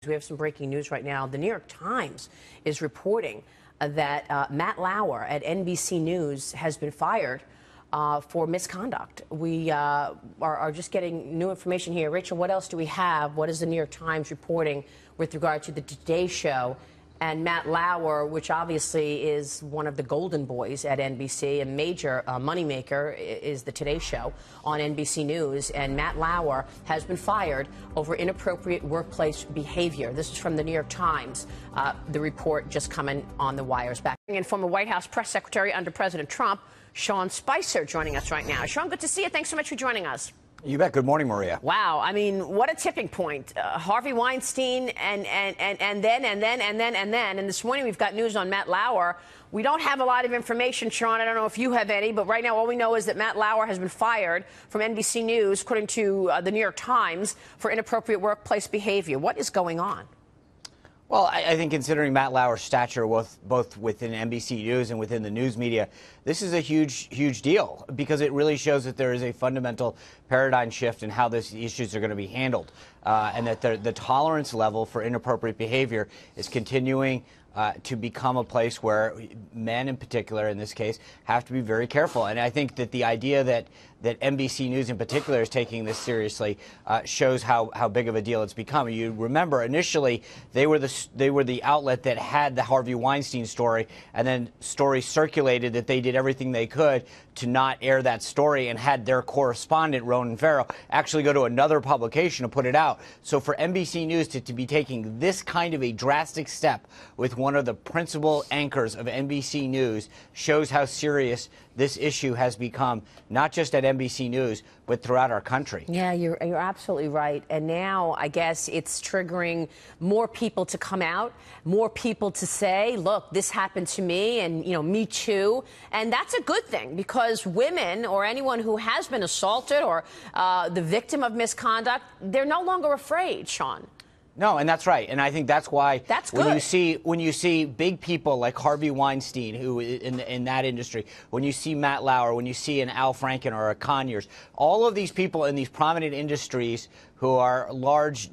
We have some breaking news right now. The New York Times is reporting that Matt Lauer at NBC News has been fired for misconduct. We are just getting new information here. Rachel, what else do we have? What is the New York Times reporting with regard to the Today Show? And Matt Lauer, which obviously is one of the golden boys at NBC, a major moneymaker, is the Today Show on NBC News. And Matt Lauer has been fired over inappropriate workplace behavior. This is from the New York Times. The report just coming on the wires back. And former White House press secretary under President Trump, Sean Spicer, joining us right now. Sean, good to see you. Thanks so much for joining us. You bet. Good morning, Maria. Wow. I mean, what a tipping point. Harvey Weinstein and then. And this morning we've got news on Matt Lauer. We don't have a lot of information, Sean. I don't know if you have any, but right now all we know is that Matt Lauer has been fired from NBC News, according to the New York Times, for inappropriate workplace behavior. What is going on? Well, I think considering Matt Lauer's stature, both within NBC News and within the news media, this is a huge deal because it really shows that there is a fundamental paradigm shift in how these issues are going to be handled, and that the tolerance level for inappropriate behavior is continuing to become a place where men in particular, in this case, have to be very careful. And I think that the idea that NBC News in particular is taking this seriously shows how big of a deal it's become. You remember initially they were the outlet that had the Harvey Weinstein story, and then stories circulated that they did everything they could to not air that story and had their correspondent, Ronan Farrow, actually go to another publication to put it out. So for NBC News to be taking this kind of a drastic step with one of the principal anchors of NBC News shows how serious this issue has become, not just at NBC News, but throughout our country. Yeah, you're absolutely right. And now I guess it's triggering more people to come out, more people to say, look, this happened to me, and, you know, me too. And that's a good thing, because women or anyone who has been assaulted or the victim of misconduct, they're no longer afraid, Sean. No, and that's right, and I think that's why good. when you see big people like Harvey Weinstein, who in that industry, when you see Matt Lauer, when you see an Al Franken or a Conyers, all of these people in these prominent industries who are large,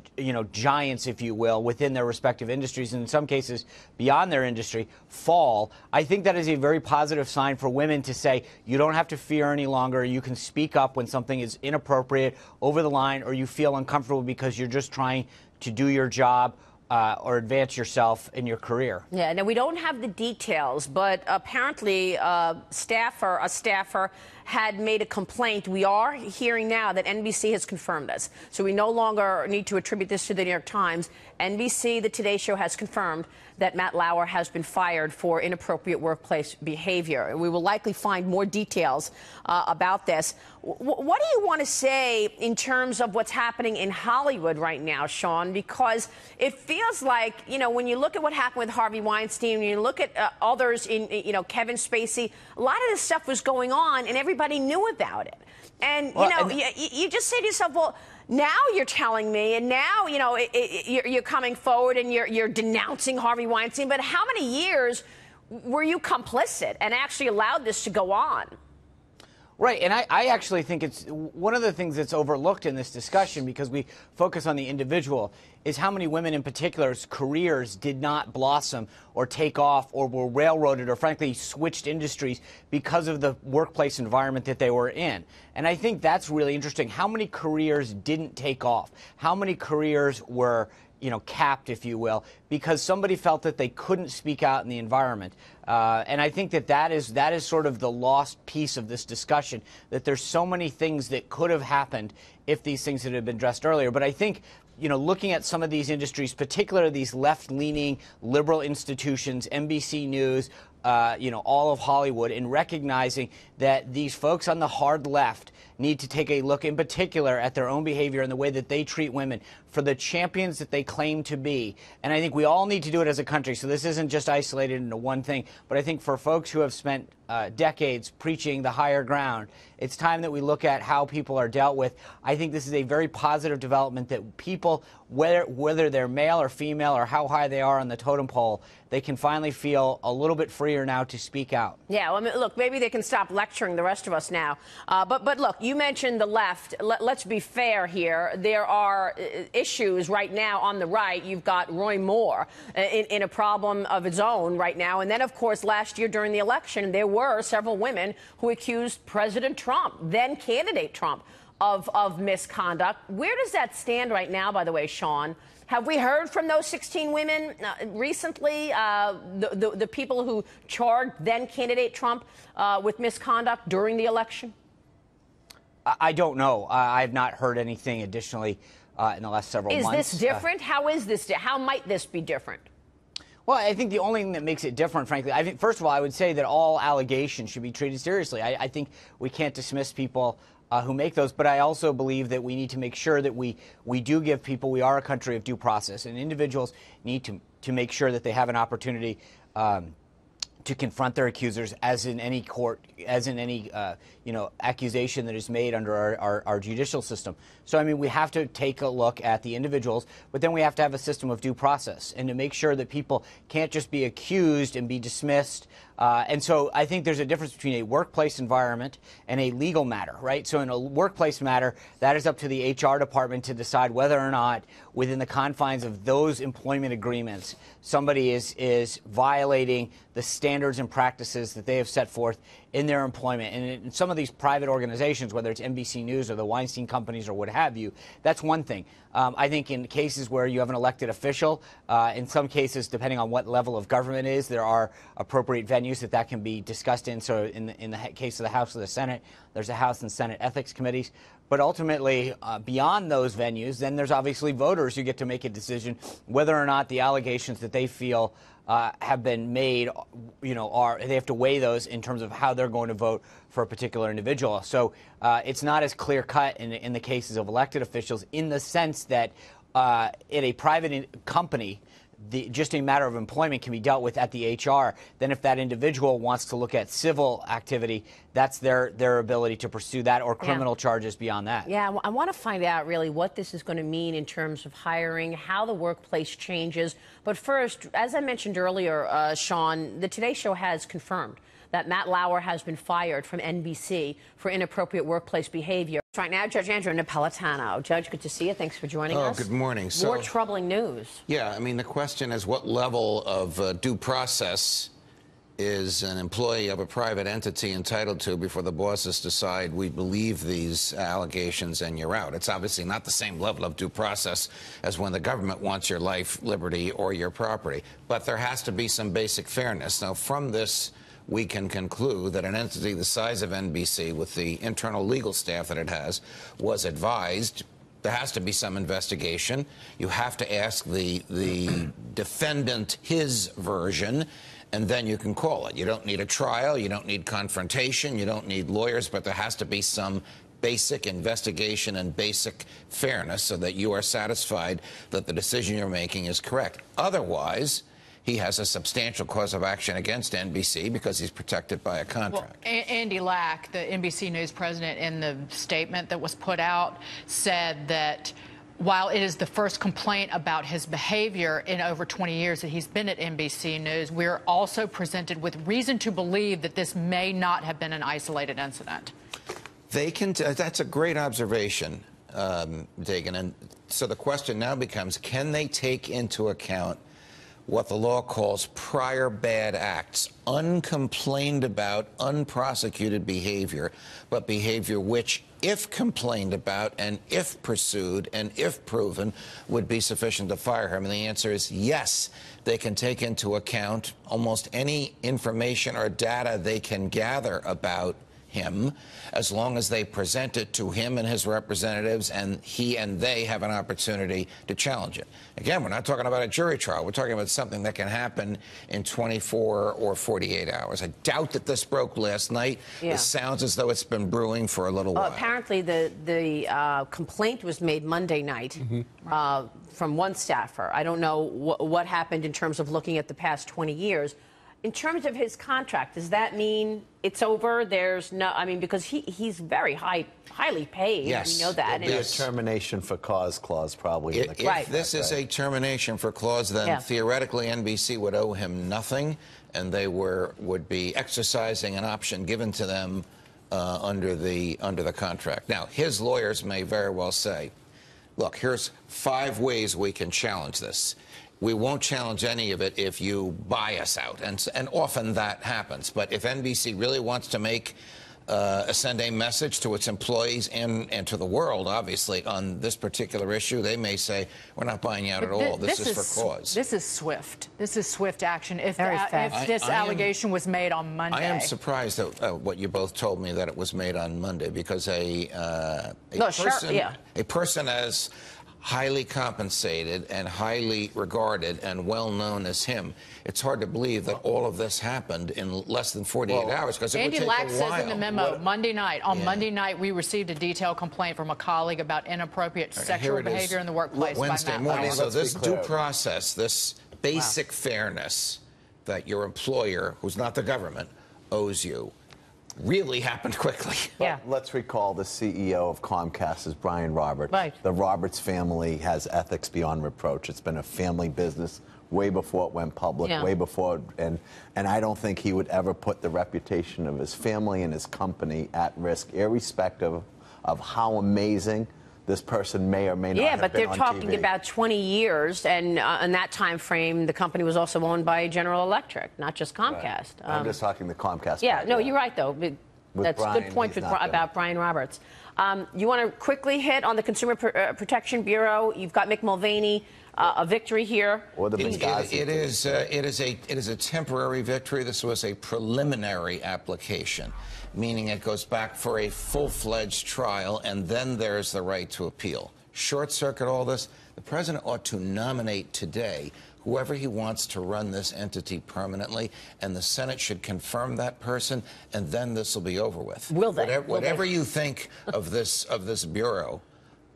giants, if you will, within their respective industries, and in some cases beyond their industry, fall. I think that is a very positive sign for women to say, you don't have to fear any longer. You can speak up when something is inappropriate, over the line, or you feel uncomfortable because you're just trying to do your job or advance yourself in your career. Yeah, now we don't have the details, but apparently a staffer had made a complaint. We are hearing now that NBC has confirmed this. So we no longer need to attribute this to the New York Times. NBC, the Today Show, has confirmed that Matt Lauer has been fired for inappropriate workplace behavior. And we will likely find more details about this. What do you want to say in terms of what's happening in Hollywood right now, Sean? Because it feels like, when you look at what happened with Harvey Weinstein, when you look at others in, Kevin Spacey, a lot of this stuff was going on and everybody knew about it. And, you just say to yourself, well, now you're telling me, and now, you're coming forward and you're denouncing Harvey Weinstein. But how many years were you complicit and actually allowed this to go on? Right, and I actually think it's one of the things that's overlooked in this discussion, because we focus on the individual, is how many women in particular's careers did not blossom or take off or were railroaded or frankly switched industries because of the workplace environment that they were in. And I think that's really interesting. How many careers didn't take off? How many careers were capped, if you will, because somebody felt that they couldn't speak out in the environment. And I think that is sort of the lost piece of this discussion, that there's so many things that could have happened if these things had been addressed earlier. But I think, looking at some of these industries, particularly these left-leaning liberal institutions, NBC News, all of Hollywood, and recognizing that these folks on the hard left need to take a look in particular at their own behavior and the way that they treat women for the champions that they claim to be. And I think we all need to do it as a country. So this isn't just isolated into one thing. But I think for folks who have spent decades preaching the higher ground, it's time that we look at how people are dealt with. I think this is a very positive development, that people, whether they're male or female or how high they are on the totem pole, they can finally feel a little bit freer now to speak out. Yeah, well, I mean, look, maybe they can stop lecturing the rest of us now. But look, you mentioned the left. Let's be fair here. There are issues right now on the right. You've got Roy Moore in a problem of its own right now. And then, of course, last year during the election, there were several women who accused President Trump, then candidate Trump, of misconduct. Where does that stand right now, by the way, Sean? Have we heard from those 16 women recently, the people who charged then candidate Trump with misconduct during the election? I don't know. I have not heard anything additionally in the last several months. Is this different? How is this? How might this be different? Well, I think the only thing that makes it different, frankly, I think, first of all, I would say that all allegations should be treated seriously. I think we can't dismiss people who make those, but I also believe that we need to make sure that we do give people, we are a country of due process, and individuals need to make sure that they have an opportunity to confront their accusers, as in any court, as in any accusation that is made under our judicial system. So, I mean, we have to take a look at the individuals, but then we have to have a system of due process and to make sure that people can't just be accused and be dismissed. And so I think there's a difference between a workplace environment and a legal matter, right? So in a workplace matter, that is up to the HR department to decide whether or not, within the confines of those employment agreements, somebody is violating the standards and practices that they have set forth in their employment. And in some of these private organizations, whether it's NBC News or the Weinstein companies or what have you, that's one thing. I think in cases where you have an elected official, in some cases, depending on what level of government it is, there are appropriate venues that can be discussed in. So in the case of the House or the Senate, there's a House and Senate ethics committees. But ultimately, beyond those venues, then there's obviously voters who get to make a decision whether or not the allegations that they feel have been made, they have to weigh those in terms of how they're going to vote for a particular individual. So it's not as clear cut in the cases of elected officials, in the sense that in a private company, just a matter of employment can be dealt with at the HR. Then if that individual wants to look at civil activity, that's their ability to pursue that, or criminal charges beyond that. Yeah, I want to find out really what this is going to mean in terms of hiring, how the workplace changes. But first, as I mentioned earlier, Sean, the Today Show has confirmed that Matt Lauer has been fired from NBC for inappropriate workplace behavior. Right now, Judge Andrew Napolitano. Judge, good to see you. Thanks for joining us. Good morning. More troubling news. Yeah, I mean, the question is, what level of due process is an employee of a private entity entitled to before the bosses decide we believe these allegations and you're out? It's obviously not the same level of due process as when the government wants your life, liberty, or your property. But there has to be some basic fairness. Now, from this, we can conclude that an entity the size of NBC, with the internal legal staff that it has, was advised. There has to be some investigation. You have to ask the defendant his version, and then you can call it. You don't need a trial. You don't need confrontation. You don't need lawyers, but there has to be some basic investigation and basic fairness so that you are satisfied that the decision you're making is correct. Otherwise, he has a substantial cause of action against NBC because he's protected by a contract. Well, Andy Lack, the NBC News president, in the statement that was put out, said that while it is the first complaint about his behavior in over 20 years that he's been at NBC News, we're also presented with reason to believe that this may not have been an isolated incident. That's a great observation, Dagan. And so the question now becomes, can they take into account what the law calls prior bad acts, uncomplained about, unprosecuted behavior, but behavior which, if complained about and if pursued and if proven, would be sufficient to fire him? And the answer is yes. They can take into account almost any information or data they can gather about him, as long as they present it to him and his representatives, and he and they have an opportunity to challenge it. Again, we're not talking about a jury trial. We're talking about something that can happen in 24 or 48 hours. I doubt that this broke last night. Yeah. It sounds as though it's been brewing for a little while. Apparently, the complaint was made Monday night from one staffer. I don't know what happened in terms of looking at the past 20 years. In terms of his contract, does that mean it's over? There's no, I mean, because he's very highly paid. Yes. We know that. There'll be a termination for cause clause probably. If this is a termination for clause, then theoretically NBC would owe him nothing, and they would be exercising an option given to them under the contract. Now, his lawyers may very well say, look, here's 5 ways we can challenge this. We won't challenge any of it if you buy us out, and often that happens. But if NBC really wants to send a message to its employees and to the world, obviously, on this particular issue, they may say, we're not buying you out at all. This is for cause. This is swift. This is swift action. If fast. This allegation was made on Monday. I am surprised at what you both told me, that it was made on Monday, because a person as highly compensated and highly regarded and well known as him, it's hard to believe that all of this happened in less than 48 hours, because it would take a while. Andy Lack says in the memo, Monday night, Monday night, we received a detailed complaint from a colleague about inappropriate sexual behavior in the workplace. Wednesday morning. So this due process, this basic fairness that your employer, who's not the government, owes you, really happened quickly. Yeah. Let's recall the CEO of Comcast is Brian Roberts. Right. The Roberts family has ethics beyond reproach. It's been a family business way before it went public, way before, and I don't think he would ever put the reputation of his family and his company at risk, irrespective of how amazing this person may or may not have been on TV. Yeah, but they're talking about 20 years, and in that time frame, the company was also owned by General Electric, not just Comcast. Right. I'm just talking the Comcast. Yeah, no, you're right, though. That's a good point about Brian Roberts. You want to quickly hit on the Consumer Protection Bureau? You've got Mick Mulvaney, a victory here. Or the it is a temporary victory. This was a preliminary application, meaning it goes back for a full-fledged trial, and then there's the right to appeal. Short-circuit all this. The president ought to nominate today whoever he wants to run this entity permanently, and the Senate should confirm that person, and then this will be over with. Will they? Whatever you think of this bureau,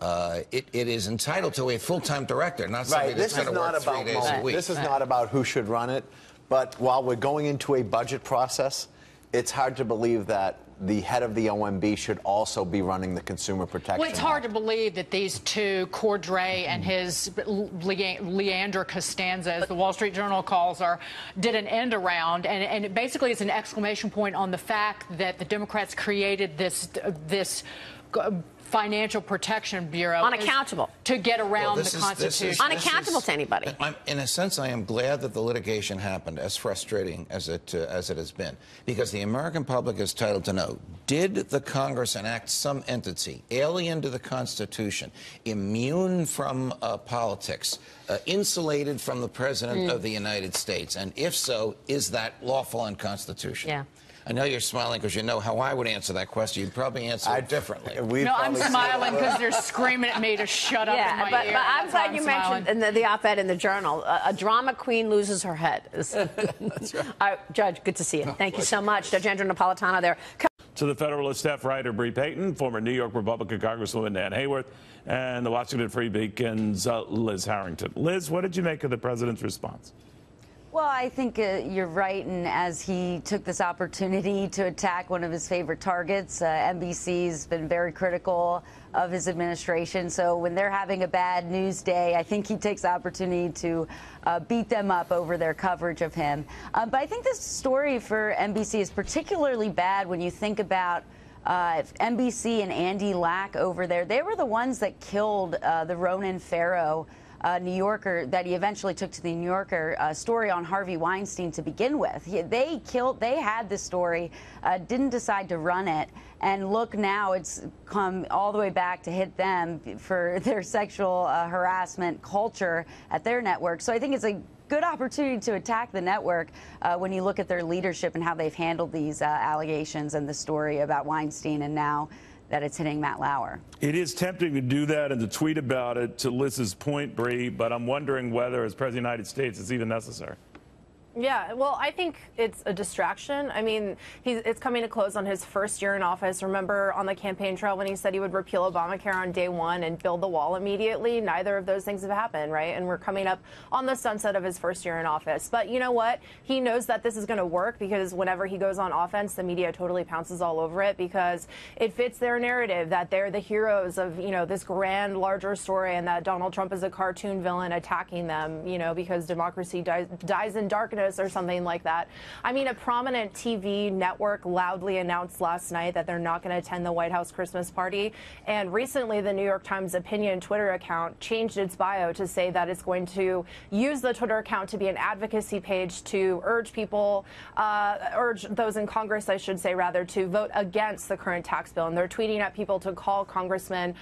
it is entitled to a full-time director, not somebody that's going to work 3 days a week. This is not about who should run it, but while we're going into a budget process, it's hard to believe that the head of the OMB should also be running the Consumer Protection Well, it's hard to believe that these two, Cordray and his Leander Costanza, as the Wall Street Journal calls her, did an end around, and it basically is an exclamation point on the fact that the Democrats created this Financial Protection Bureau unaccountable to get around the Constitution. Unaccountable to anybody. In a sense, I am glad that the litigation happened, as frustrating as it has been, because the American public is entitled to know: did the Congress enact some entity alien to the Constitution, immune from politics, insulated from the President of the United States? And if so, is that lawful and constitutional? Yeah. I know you're smiling because you know how I would answer that question. You'd probably answer it differently. No, I'm smiling because they're screaming at me to shut up in my ear. But I'm glad you mentioned in the op-ed in the Journal, a drama queen loses her head. That's right. Judge, good to see you. Thank you so much. Judge Andrew Napolitano there. To the Federalist staff writer Bree Payton, former New York Republican Congresswoman Dan Hayworth, and the Washington Free Beacon's Liz Harrington. Liz, what did you make of the president's response? Well, I think you're right, and as he took this opportunity to attack one of his favorite targets, NBC's been very critical of his administration. So when they're having a bad news day, I think he takes the opportunity to beat them up over their coverage of him. But I think this story for NBC is particularly bad when you think about NBC and Andy Lack over there. They were the ones that killed the Ronan Farrow New Yorker that he eventually took to the New Yorker story on Harvey Weinstein to begin with. They had this story, didn't decide to run it, and look, now it's come all the way back to hit them for their sexual harassment culture at their network. So I think it's a good opportunity to attack the network when you look at their leadership and how they've handled these allegations and the story about Weinstein, and now that it's hitting Matt Lauer. It is tempting to do that and to tweet about it, to Liz's point, Bree, but I'm wondering whether, as President of the United States, it's even necessary. Yeah, well, I think it's a distraction. I mean, it's coming to close on his first year in office. Remember on the campaign trail when he said he would repeal Obamacare on day one and build the wall immediately? Neither of those things have happened, right? And we're coming up on the sunset of his first year in office. But you know what? He knows that this is going to work because whenever he goes on offense, the media totally pounces all over it because it fits their narrative that they're the heroes of, this grand, larger story and that Donald Trump is a cartoon villain attacking them, because democracy dies in darkness or something like that. I mean, a prominent TV network loudly announced last night that they're not going to attend the White House Christmas party. And recently, the New York Times Opinion Twitter account changed its bio to say that it's going to use the Twitter account to be an advocacy page to urge people, urge those in Congress, I should say, rather, to vote against the current tax bill. And they're tweeting at people to call congressmen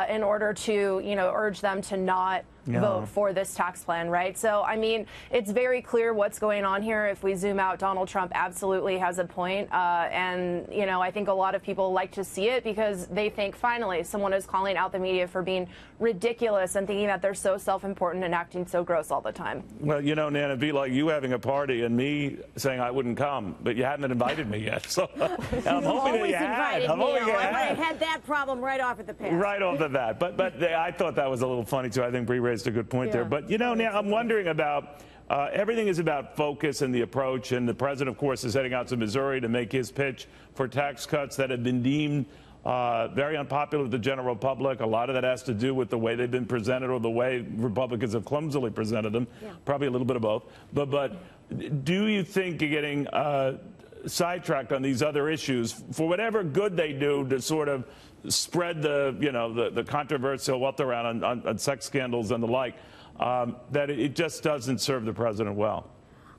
in order to, urge them to not vote for this tax plan, right? So, I mean, it's very clear what's going on here. If we zoom out, Donald Trump absolutely has a point. And, I think a lot of people like to see it because they think, finally, someone is calling out the media for being ridiculous and thinking that they're so self-important and acting so gross all the time. Well, Nan, it'd be like you having a party and me saying I wouldn't come, but you hadn't invited me yet. So I'm hoping that you had. I had that problem right off at the pass. Right off the bat. But I thought that was a little funny, too. I think Bree raised a good point there. But, Nan, I'm wondering about everything is about focus and the approach. And the president, of course, is heading out to Missouri to make his pitch for tax cuts that have been deemed very unpopular with the general public. A lot of that has to do with the way they've been presented or the way Republicans have clumsily presented them. Probably a little bit of both. But do you think you're getting sidetracked on these other issues for whatever good they do to sort of spread the controversial wealth around on sex scandals and the like, that it just doesn't serve the president well?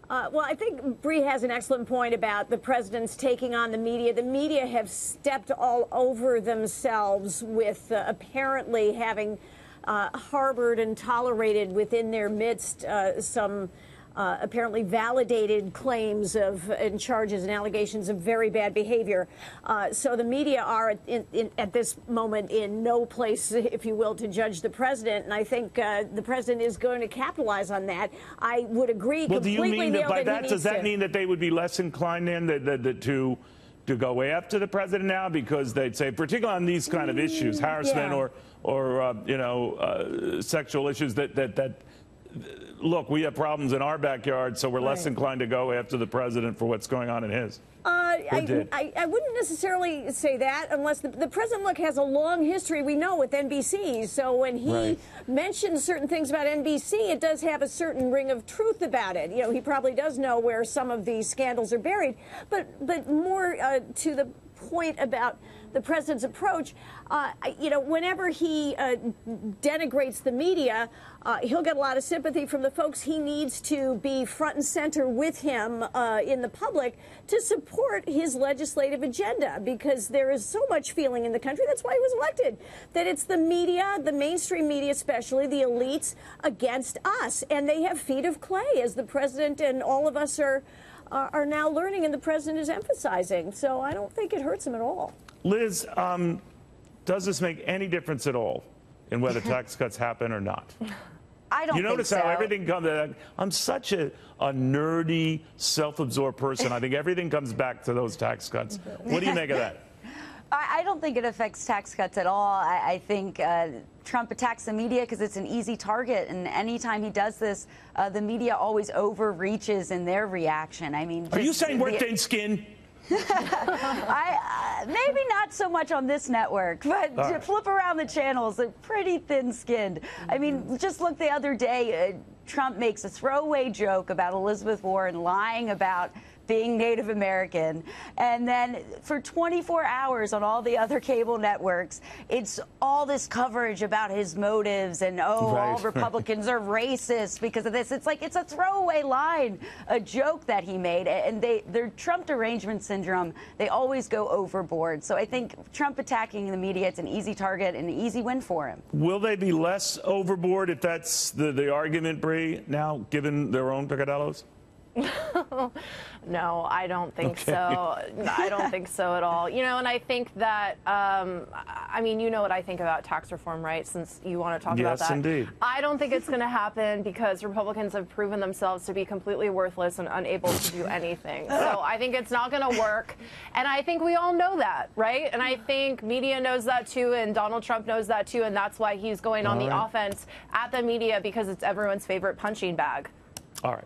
Well, I think Bree has an excellent point about the president's taking on the media. The media have stepped all over themselves with apparently having harbored and tolerated within their midst some apparently validated claims and charges and allegations of very bad behavior. So the media are at this moment in no place, if you will, to judge the president. And I think the president is going to capitalize on that. I would agree completely. Well, do you mean that by that, does that mean that they would be less inclined then to go after the president now because they'd say, particularly on these kind of issues, harassment or sexual issues that look, we have problems in our backyard, so we're less inclined to go after the president for what's going on in his? I wouldn't necessarily say that unless the president, look, has a long history, we know, with NBC. So when he mentions certain things about NBC, it does have a certain ring of truth about it. He probably does know where some of these scandals are buried. But more to the point about the president's approach, whenever he denigrates the media, he'll get a lot of sympathy from the folks he needs to be front and center with him in the public to support his legislative agenda, because there is so much feeling in the country, that's why he was elected, that it's the media, the mainstream media especially, the elites, against us. And they have feet of clay, as the president and all of us are now learning and the president is emphasizing. So I don't think it hurts him at all. Liz, does this make any difference at all in whether tax cuts happen or not? I don't think so. You notice how everything comes. I'm such a nerdy, self-absorbed person. I think everything comes back to those tax cuts. What do you make of that? I don't think it affects tax cuts at all. I think Trump attacks the media because it's an easy target, and anytime he does this, the media always overreaches in their reaction. I mean, are you saying we're thin-skinned? Maybe not so much on this network, but to flip around the channels, they're pretty thin-skinned. I mean, just look the other day, Trump makes a throwaway joke about Elizabeth Warren lying about being Native American, and then for 24 hours on all the other cable networks, it's all this coverage about his motives and all Republicans are racist because of this. It's like it's a throwaway line, a joke that he made, and their Trump derangement syndrome, they always go overboard. So I think Trump attacking the media, it's an easy target and an easy win for him. Will they be less overboard if that's the argument, Bree, now, given their own peccadillos? No, I don't think so. I don't think so at all. You know, and I think that, I mean, you know what I think about tax reform, right? Since you want to talk about that. Yes, indeed. I don't think it's going to happen because Republicans have proven themselves to be completely worthless and unable to do anything. So I think it's not going to work. And I think we all know that, right? And I think media knows that too, and Donald Trump knows that too, and that's why he's going on the offense at the media, because it's everyone's favorite punching bag. All right.